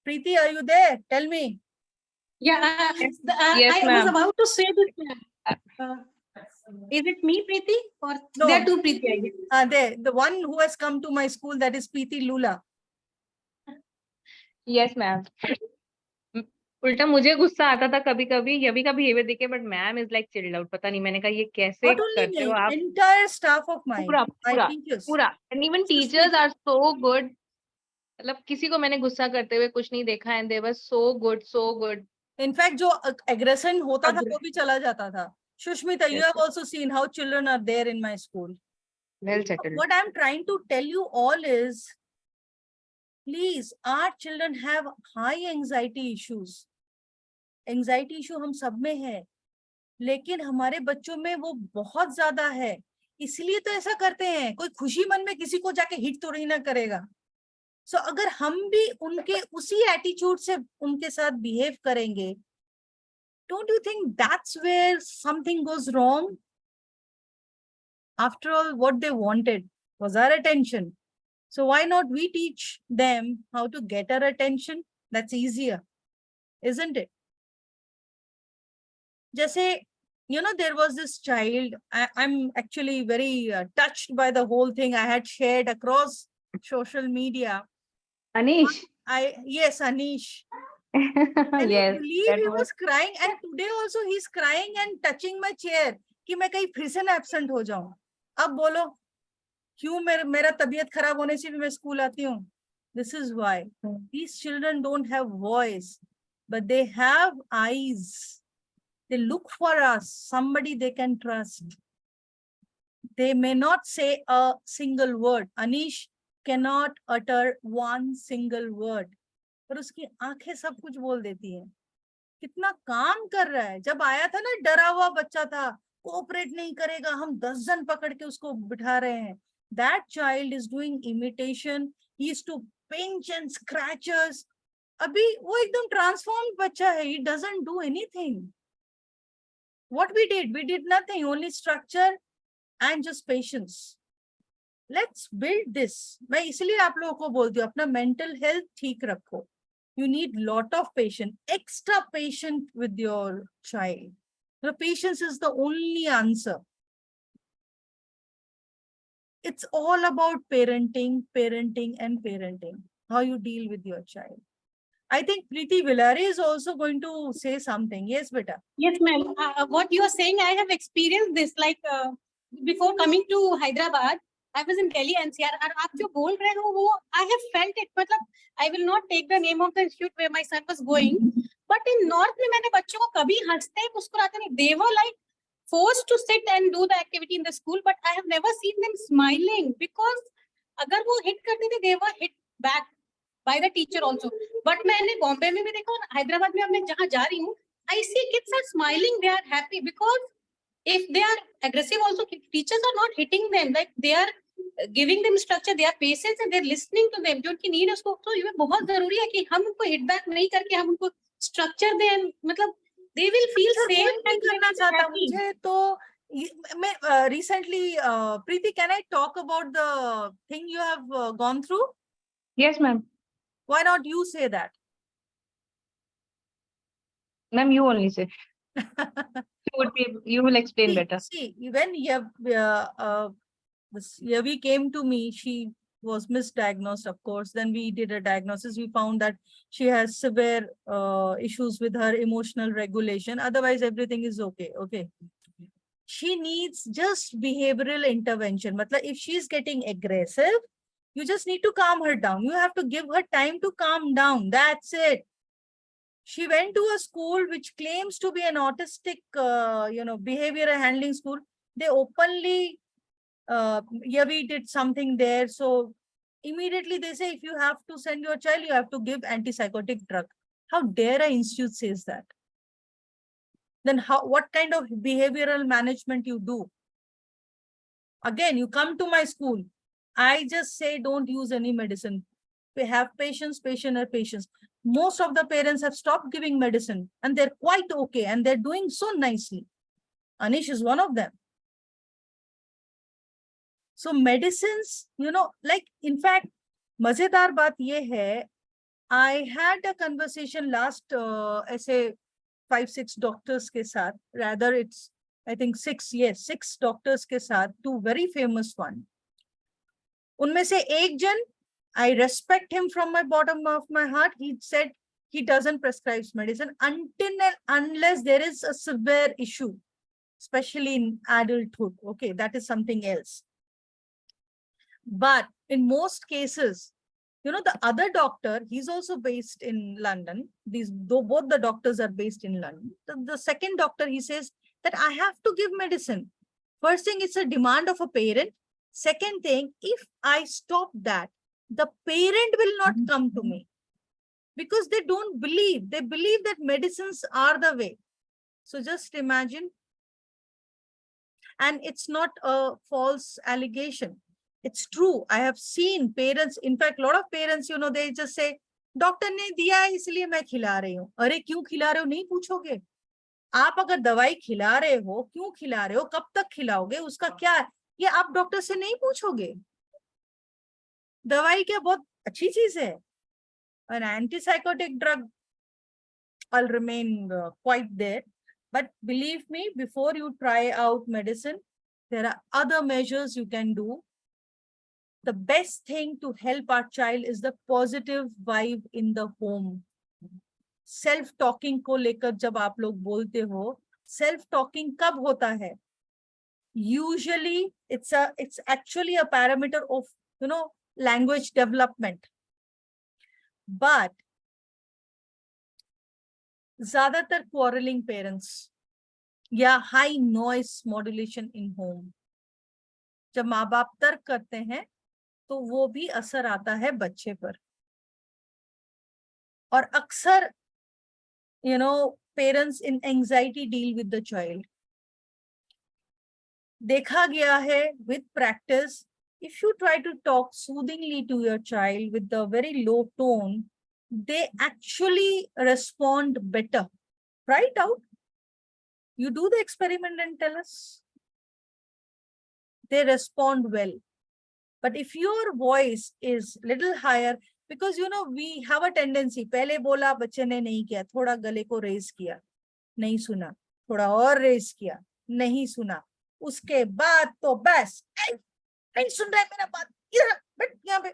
Preeti, are you there? Tell me. Yeah, Yes, I was ma'am. about to say this. Is it me, Preeti, or No. there are two Preeti? I guess. The one who has come to my school, that is Preeti Lula. Yes, ma'am. उल्टा मुझे गुस्सा आता था कभी कभी यवि का behaviour देखे, but ma'am is like chilled out. पता नहीं मैंने कहा ये कैसे Not only करते me, हो आप. entire staff of mine. पूरा My पूरा teachers. पूरा and even teachers are so good. मतलब किसी को मैंने गुस्सा करते हुए कुछ नहीं देखा, and they were so good, so good. In fact जो aggression होता था वो भी चला जाता था. Shushmita, you Yes, have also seen how children are there in my school. Well settled. What I'm trying to tell you all is, please, our children have high anxiety issues. Anxiety issue हम सब में है, लेकिन हमारे बच्चों में वो बहुत ज्यादा है, इसलिए तो ऐसा करते हैं. कोई खुशी मन में किसी को जाके हिट तो नहीं ना करेगा. सो अगर हम भी उनके उसी एटीट्यूड से उनके साथ बिहेव करेंगे, don't you think that's where something goes wrong? After all, what they wanted was our attention. So why not we teach them how to get our attention? That's easier, isn't it? Jesse, you know, there was this child, I'm actually very touched by the whole thing. I had shared across social media. Anish. Yes, Anish. Can Yes, you believe that he was. was crying, and today also he's crying and touching my chair कि मैं कहीं फिर से ना absent हो जाऊं. अब बोलो क्यों मेरा तबीयत खराब होने से भी मैं स्कूल आती हूँ. This is why these children don't have voice, but they have eyes. They look for us, somebody they can trust. They may not say a single word. Anish cannot utter one single word. पर उसकी आंखें सब कुछ बोल देती हैं. कितना काम कर रहा है. जब आया था ना, डरा हुआ बच्चा था, कोऑपरेट नहीं करेगा, हम 10 जन पकड़ के उसको बिठा रहे हैं. That child is doing imitation. He used to pinch and scratch us. अभी वो एकदम ट्रांसफॉर्म्ड बच्चा है. He doesn't do anything. What we did nothing, only structure and just patience. Let's build this. मैं इसलिए आप लोगों को बोलती हूँ, अपना mental health ठीक रखो. You need lot of patience, extra patient with your child. The patience is the only answer. It's all about parenting, parenting, and parenting. How you deal with your child. I think Preeti Villari is also going to say something. Yes, beta. Yes, ma'am. What you are saying, I have experienced this. Like before coming to Hyderabad, I was in Delhi NCR. और आप जो बोल रहे हो वो I have felt it. मतलब I will not take the name of the institute where my son was going. But in North में मैंने बच्चों को कभी हंसते मुस्कुराते नहीं. They were like forced to sit and do the activity in the school, but I have never seen them smiling because अगर वो hit करते थे, they were hit back by the teacher also. But मैंने बॉम्बे में भी देखा और हैदराबाद में अब मैं जहाँ जा रही हूँ, I see kids are smiling, they are happy because if they are aggressive also, teachers are not hitting them, like they are giving them structure, they are patient and they are listening to them. जो उनकी need है उसको, तो ये बहुत जरूरी है कि हम उनको hit back नहीं करके हम उनको structure दें, मतलब they will feel safe and करना चाहता मुझे तो मैं recently Preeti, can I talk about the thing you have gone through? Yes, ma'am. Why not you say that? Ma'am, you only say. You will explain better. See, when Yavi came to me, she was misdiagnosed, of course. Then we did a diagnosis. We found that she has severe issues with her emotional regulation. Otherwise, everything is okay. Okay. She needs just behavioral intervention. Matlab, if she's getting aggressive, you just need to calm her down. You have to give her time to calm down. That's it. She went to a school which claims to be an autistic, behavioral handling school. They openly, we did something there. So immediately they say, if you have to send your child, you have to give antipsychotic drug. How dare an institute says that? Then what kind of behavioral management you do? Again, you come to my school. I just say, don't use any medicine. We have patience, patience. Most of the parents have stopped giving medicine and they're quite okay and they're doing so nicely. Anish is one of them. So medicines, in fact, mazedar baat ye hai, I had a conversation last, ऐसे 5-6 doctors के साथ, rather it's, I think 6 doctors के साथ, 2 very famous one. उनमें से एक जन, I respect him from my bottom of my heart. He said he doesn't prescribe medicine until and unless there is a severe issue, especially in adulthood. Okay, that is something else. But in most cases, the other doctor, he's also based in London. Both the doctors are based in London. The second doctor, he says that I have to give medicine. First thing, it's a demand of a parent. Second thing, if I stop that, the parent will not come to me because they don't believe. They believe that medicines are the way. So just imagine. And it's not a false allegation. It's true. I have seen parents, in fact, a lot of parents, they just say, doctor ने दिया है इसलिए मैं खिला रही हूँ. अरे क्यों खिला रहे हो नहीं पूछोगे. आप अगर दवाई खिला रहे हो, क्यों खिला रहे हो, कब तक खिलाओगे, उसका क्या है, ये आप डॉक्टर से नहीं पूछोगे. दवाई क्या बहुत अच्छी चीज है. An antipsychotic drug will remain quite there. But believe me, before you try out medicine, there are other measures you can do. The best thing to help our child is the positive vibe in the home. Self-talking को लेकर जब आप लोग बोलते हो, self-talking कब होता है? Usually, it's actually a parameter of, language development. But ज़्यादातर quarreling parents या high noise modulation in home, जब माँ बाप तर्क करते हैं तो वो भी असर आता है बच्चे पर. और अक्सर parents in anxiety deal with the child. देखा गया है with practice, if you try to talk soothingly to your child with a very low tone, they actually respond better. Try it out. You do the experiment and tell us. They respond well. But if your voice is little higher, because we have a tendency, पहले बोला बच्चे ने नहीं किया, थोड़ा गले को raise किया, नहीं सुना, थोड़ा और रेज किया, नहीं सुना, उसके बाद तो बस नहीं सुन रहा है मेरा बात, बैठ यहाँ पे,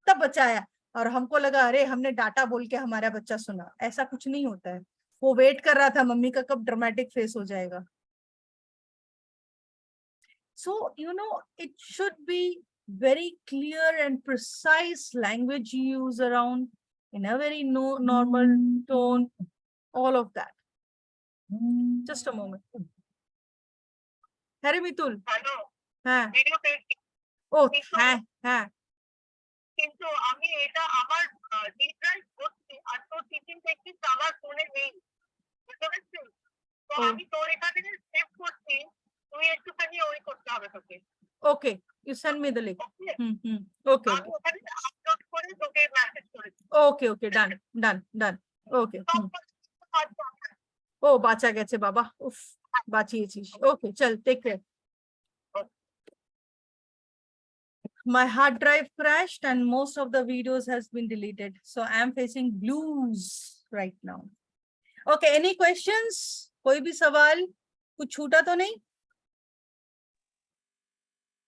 तब बच्चा आया और हमको लगा अरे हमने डाटा बोल के हमारा बच्चा सुना. ऐसा कुछ नहीं होता है. वो वेट कर रहा था मम्मी का कब ड्रामेटिक फेस हो जाएगा. So it should be very clear and precise language you use around in a very normal tone, all of that. Just a moment. Harry Mitul. Hello. হ্যাঁ. ভিডিও পেয়েছি ও হ্যাঁ হ্যাঁ. কিন্তু আমি এটা আমার ডিফারেন্ট করছি আর তোর টিচিং টেকনিক আমার ফোনে নেই, বুঝতে পারছিস? তো আমি তোর এখানে সেভ করছি, তুই একটুখানি ওই করতে হবে তোকে. Okay, you send me the link. Okay. আমি ওখানে আপলোড করে তোকে মেসেজ করেছি. Okay, done. Okay. ও বাঁচা গেছে বাবা, উফ বাঁচিয়েছিস. Okay, চল, take care. My hard drive crashed and most of the videos has been deleted. So I am facing blues right now. Okay, any questions? कोई भी सवाल? कुछ छूटा तो नहीं?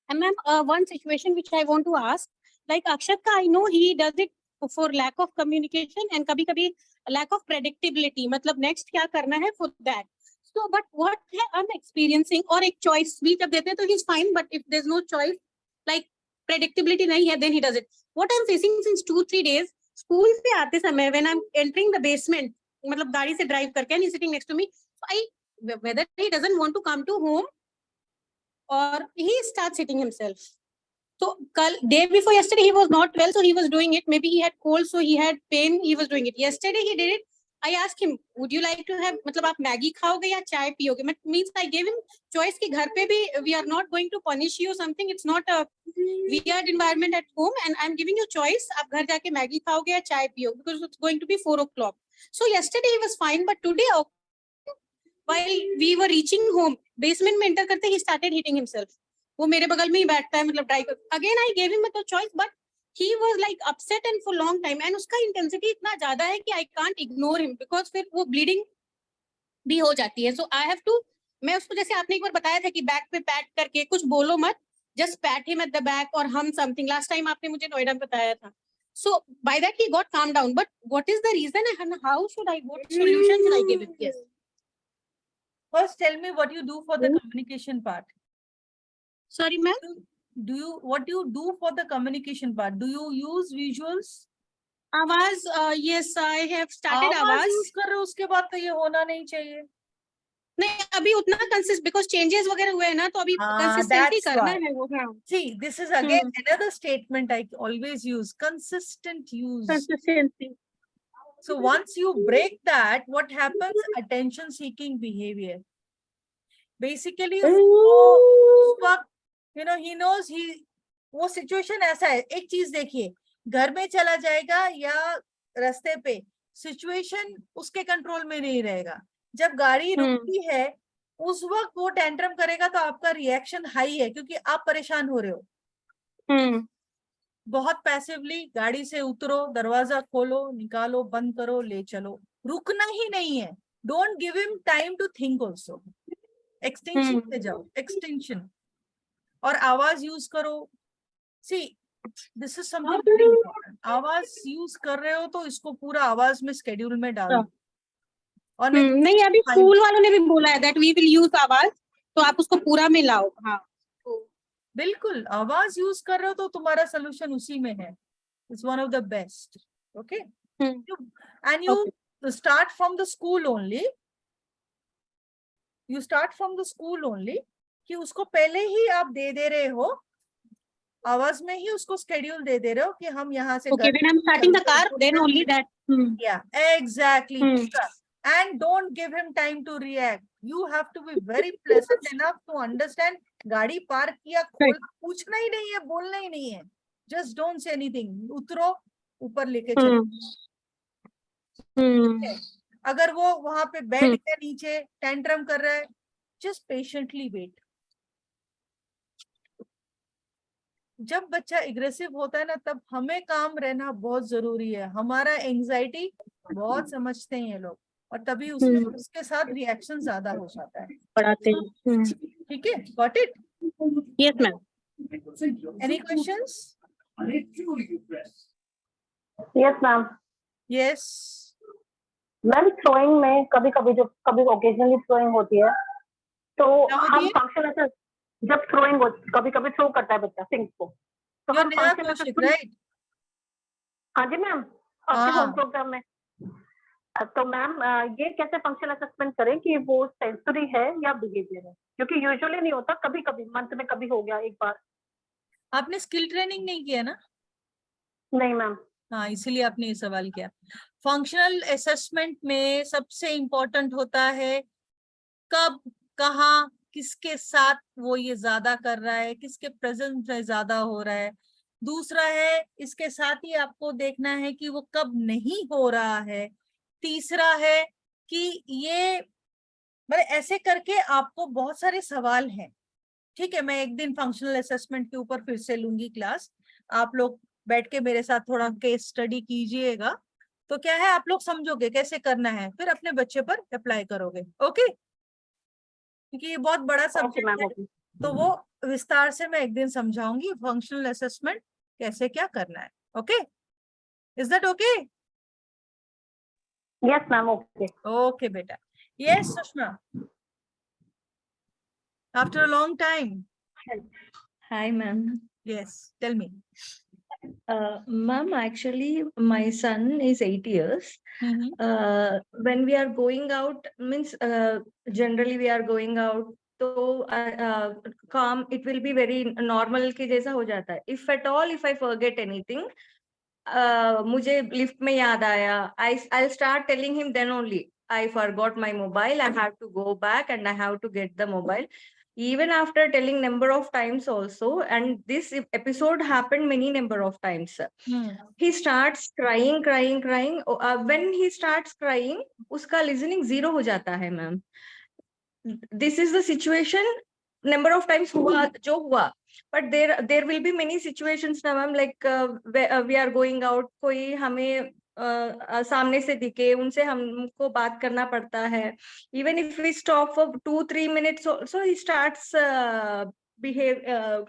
And ma'am, one situation which I want to ask, like Akshat ka, I know he does it for lack of communication and kabhi lack of predictability. Matlab next kya karna hai for that. So, but what I'm experiencing or a choice we jab dete to he's fine, but if there's no choice, like predictability nahi hai, then he does it. What I'm facing since 2-3 days, school se aate samay when I'm entering the basement, मतलब गाड़ी से drive करके, and he's sitting next to me. So whether he doesn't want to come to home or he starts hitting himself. So day before yesterday he was not well, so he was doing it. Maybe he had cold, so he had pain. He was doing it. Yesterday he did it. I asked him, would you like to have, मतलब आप Maggi खाओगे या चाय पियोगे? Means I gave him choice कि घर पे भी we are not going to punish you or something. It's not a weird environment at home, and I'm giving you choice. आप घर जाके मैगी खाओगे या चाय पियोगे, because it's going to be 4 o'clock. So yesterday he was fine, but today while we were reaching home, basement में enter करते he started hitting himself. वो मेरे बगल में ही बैठता है, मतलब drive. Again I gave him a choice, but he was like upset and for long time, and उसका intensity इतना ज्यादा है कि I can't ignore him, because फिर वो bleeding भी हो जाती है. So I have to, मैं उसको जैसे आपने एक बार बताया था कि बैक पे पैट करके कुछ बोलो मत, just pat him at the back or hum something. Last time आपने मुझे नोएडा में बताया था. So by that he got calmed down. But what is the reason and how should I, what solution should I give him? Yes. First, tell me what you do for the communication part. Sorry, ma'am. What do you do for the communication part? Do you use visuals? आवाज, yes, I have started आवाज. Use कर रहे हो, उसके बाद तो ये होना नहीं चाहिए. नहीं, अभी उतना कंसिस्ट, बिकॉज चेंजेस वगैरह हुए हैं ना, तो अभी कंसिस्टेंटली करना है वो. See, this is again another statement I always use: consistent use. Consistency. So once you break that, what happens? Attention seeking behavior. Basically, उस वक्त, he knows वो सिचुएशन ऐसा है. एक चीज देखिए, घर में चला जाएगा या रास्ते पे, सिचुएशन उसके कंट्रोल में नहीं रहेगा. जब गाड़ी रुकती है उस वक्त वो टेंट्रम करेगा, तो आपका रिएक्शन हाई है क्योंकि आप परेशान हो रहे हो. बहुत पैसिवली गाड़ी से उतरो, दरवाजा खोलो, निकालो, बंद करो, ले चलो. रुकना ही नहीं है. Don't give him time to think also. Extension पे जाओ, एक्सटेंशन. और आवाज यूज करो. See, this is something very important. आवाज यूज कर रहे हो तो इसको पूरा आवाज में स्केड्यूल में डालो. और नहीं, अभी स्कूल वालों ने भी बोला है दैट वी विल यूज आवाज, तो आप उसको पूरा में लाओ. हाँ, बिल्कुल. आवाज यूज कर रहे हो तो तुम्हारा सोल्यूशन उसी में है. It's one of the best. Okay, and you start from the school only. You start from the school only कि उसको पहले ही आप दे रहे हो, आवाज में ही उसको स्केड्यूल दे रहे हो कि हम यहाँ से. Okay, when I'm starting the car, then only that. Yeah, exactly. And don't give him time to react. You have to be very pleasant enough to understand. गाड़ी पार्क किया, खोल, पूछना ही नहीं है, बोलना ही नहीं है. Just don't say anything. उतरो, ऊपर लेके चलो. अगर वो वहां पे बेड के नीचे टेंट्रम कर रहा है, just patiently wait. जब बच्चा एग्रेसिव होता है ना, तब हमें काम रहना बहुत जरूरी है. हमारा एंजाइटी बहुत समझते हैं ये लोग, और तभी उसके साथ रिएक्शन ज्यादा हो जाता है. पढ़ाते हैं. ठीक है, got it? Yes ma'am. Any questions? Yes ma'am. Yes ma'am, throwing में कभी कभी ओकेजनली थ्रोइंग होती है, तो हम फंक्शन, जब थ्रोइंग हो, कभी थ्रो करता है बच्चा थिंग्स को, तो हम राइट? हाँ जी मैम, आपके होम प्रोग्राम में. तो मैम, ये कैसे फंक्शनल असेसमेंट करें कि वो सेंसरी है या बिहेवियर है? क्योंकि यूजुअली नहीं होता, कभी मंथ में कभी हो गया एक बार. आपने स्किल ट्रेनिंग नहीं किया ना? नहीं मैम. हाँ, इसीलिए आपने ये सवाल किया. फंक्शनल असेसमेंट में सबसे इम्पोर्टेंट होता है कब, कहाँ, किसके साथ वो ये ज्यादा कर रहा है, किसके प्रेजेंस में ज्यादा हो रहा है. दूसरा है, इसके साथ ही आपको देखना है कि वो कब नहीं हो रहा है. तीसरा है कि ये, मतलब ऐसे करके आपको बहुत सारे सवाल हैं. ठीक है, मैं एक दिन फंक्शनल असेसमेंट के ऊपर फिर से लूंगी क्लास. आप लोग बैठ के मेरे साथ थोड़ा केस स्टडी कीजिएगा, तो क्या है, आप लोग समझोगे कैसे करना है, फिर अपने बच्चे पर अप्लाई करोगे. ओके, क्योंकि ये बहुत बड़ा सब्जेक्ट है, तो वो विस्तार से मैं एक दिन समझाऊंगी फंक्शनल असेसमेंट कैसे क्या करना है. Okay, is that okay? Yes ma'am. Okay. Okay बेटा. Yes Sushma, after a long time. Hi, ma'am. Yes, tell me. Ma'am, actually, my son is 8 years. When we are going out, means generally we are going out, तो calm, it will be very normal के जैसा हो जाता है. If at all, if I forget anything, मुझे lift में याद आया, I'll start telling him then only. I forgot my mobile. I have to go back and I have to get the mobile. Even after telling number of times also, and this episode happened many number of times. He starts crying. When he starts crying, उसका listening zero हो जाता है, ma'am. This is the situation. Number of times हुआ जो हुआ. But there will be many situations ना ma'am, like we are going out, कोई हमें सामने से दिखे, उनसे हमको बात करना पड़ता है. Even if we stop for 2-3 minutes, so he starts behave,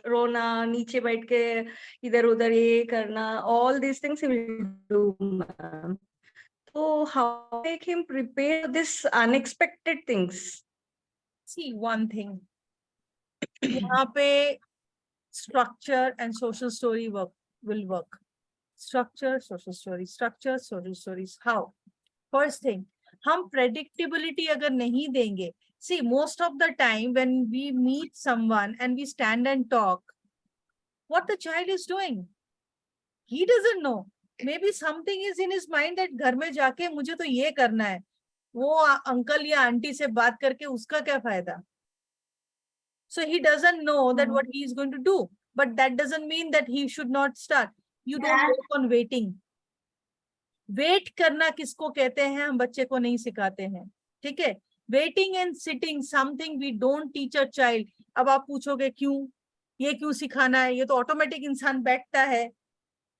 रोना, नीचे बैठ के इधर उधर ये करना, all these things he will do, ma'am. So how make him prepare this unexpected things? See, one thing. यहाँ पे structure and social story will work. Structure, social story, structure, social stories. How? First thing, हम predictability अगर नहीं देंगे. See, most of the time when we meet someone and we stand and talk, what the child is doing, he doesn't know. Maybe something is in his mind that घर में जाके मुझे तो ये करना है. वो अंकल या आंटी से बात करके उसका क्या फायदा? So he doesn't know that what he is going to do, but that doesn't mean that he should not start. You don't work on waiting. Wait करना किसको कहते हैं, हम बच्चे को नहीं सिखाते हैं. ठीक है? Waiting and sitting, something we don't teach a child. अब आप पूछोगे क्यों? ये क्यों सिखाना है? ये तो ऑटोमेटिक इंसान बैठता है.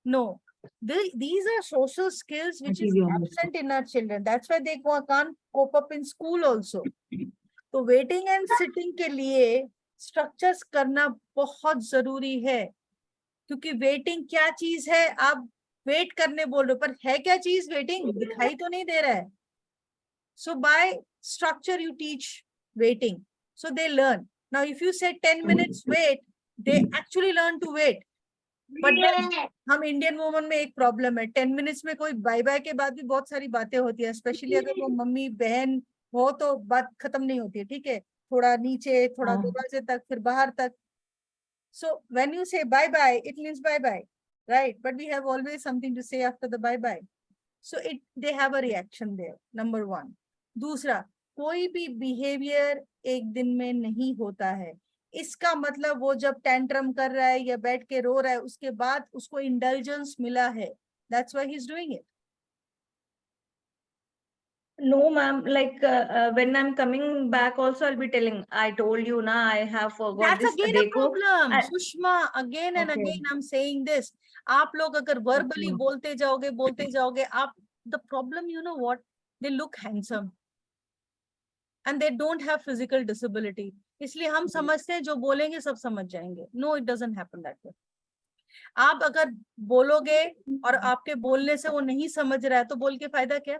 No. These are social skills which is absent in our children. That's why they can't cope up in school also. तो waiting and sitting के लिए स्ट्रक्चर्स करना बहुत जरूरी है, क्योंकि वेटिंग क्या चीज है, आप वेट करने बोल रहे हो पर है क्या चीज, वेटिंग दिखाई तो नहीं दे रहा है. So by structure you teach waiting, so they learn. Now if you say 10 minutes wait, they actually learn to wait. But हम इंडियन वुमन में एक प्रॉब्लम है, 10 minutes में कोई बाय बाय के बाद भी बहुत सारी बातें होती है, स्पेशली अगर वो मम्मी बहन हो तो बात खत्म नहीं होती है. ठीक है, थोड़ा नीचे, थोड़ा दरवाजे तक, फिर बाहर तक. So when you say bye bye, it means bye bye, right? But we have always something to say after the bye bye. So they have a reaction there. Number one. दूसरा, कोई भी behavior एक दिन में नहीं होता है. इसका मतलब वो जब टेंट्रम कर रहा है या बैठ के रो रहा है, उसके बाद उसको इंडल्जेंस मिला है. That's why he's doing it. No, ma'am. Like when I'm coming back, also I'll be telling. I told you, na, I have forgot That's this. again a problem. Sushma, again and Okay. again I'm saying this. आप लोग अगर verbally बोलते जाओगे, आप, the problem, you know what? They look handsome and they don't have physical disability. इसलिए हम समझते हैं जो बोलेंगे सब समझ जाएंगे. No, it doesn't happen that way. आप अगर बोलोगे और आपके बोलने से वो नहीं समझ रहा है तो बोल के फायदा क्या?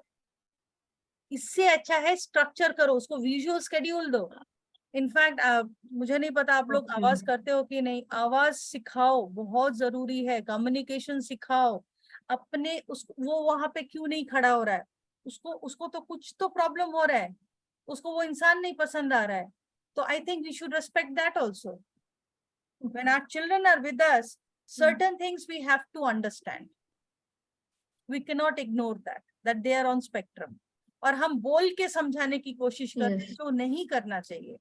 इससे अच्छा है स्ट्रक्चर करो, उसको विजुअल शेड्यूल दो. इनफैक्ट मुझे नहीं पता आप लोग आवाज करते हो कि नहीं, आवाज सिखाओ, बहुत जरूरी है. कम्युनिकेशन सिखाओ. अपने वो वहां पे क्यों नहीं खड़ा हो रहा है, उसको तो कुछ तो प्रॉब्लम हो रहा है, उसको वो इंसान नहीं पसंद आ रहा है. तो I think we should respect that also. When our children are with us, certain things we have to understand. We cannot ignore that they are on spectrum. और हम बोल के समझाने की कोशिश करते हैं, जो नहीं करना चाहिए.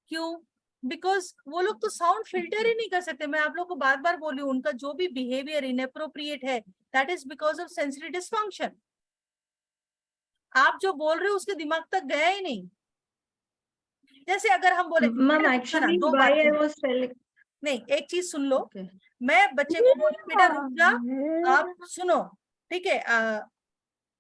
क्यों? बिकॉज वो लोग तो साउंड फिल्टर ही नहीं कर सकते. मैं आप लोग को बार बार बोली हूँ, उनका जो भी बिहेवियर इनअप्रोप्रिएट है, that is because of sensory dysfunction. आप जो बोल रहे हो उसके दिमाग तक गया ही नहीं. जैसे अगर हम बोले Ma'am, actually, why I was telling. नहीं, एक चीज सुन लो. मैं बच्चे को बोली बेटा रुक जा, आप सुनो, ठीक है,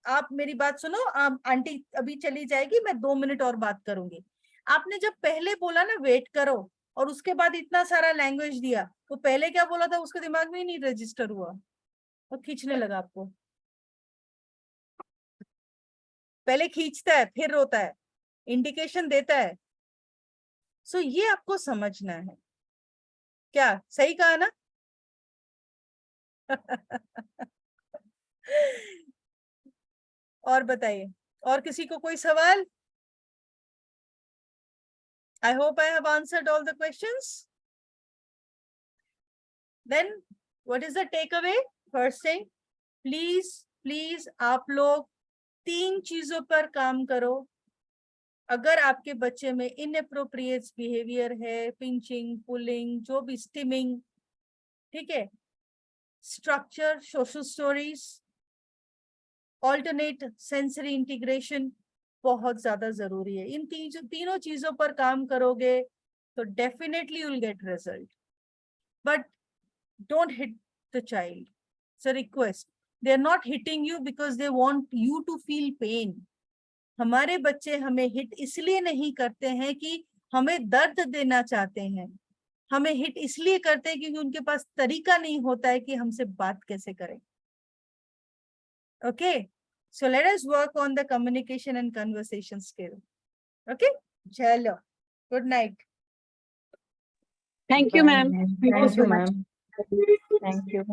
आप मेरी बात सुनो, आंटी अभी चली जाएगी, मैं 2 मिनट और बात करूंगी. आपने जब पहले बोला ना वेट करो, और उसके बाद इतना सारा लैंग्वेज दिया, तो पहले क्या बोला था उसके दिमाग में ही नहीं रजिस्टर हुआ और खींचने लगा आपको. पहले खींचता है फिर रोता है, इंडिकेशन देता है. सो ये आपको समझना है. क्या सही कहा ना? और बताइए, और किसी को कोई सवाल? I hope I have answered all the questions. Then what is the takeaway? First thing, please आप लोग 3 चीजों पर काम करो. अगर आपके बच्चे में inappropriate behavior है, pinching, pulling, जो भी stimming, ठीक है, structure, social stories, alternate sensory integration बहुत ज्यादा जरूरी है. इन तीनों चीजों पर काम करोगे तो definitely you'll get result. But don't hit the child. It's a request. They're not hitting you because they want you to feel pain. हमारे बच्चे हमें हिट इसलिए नहीं करते हैं कि हमें दर्द देना चाहते हैं. हमें हिट इसलिए करते हैं क्योंकि उनके पास तरीका नहीं होता है कि हमसे बात कैसे करें. Okay, so let us work on the communication and conversation skill. Okay, chalo. Good night. Thank you, ma'am. Thank you, ma'am. Thank you.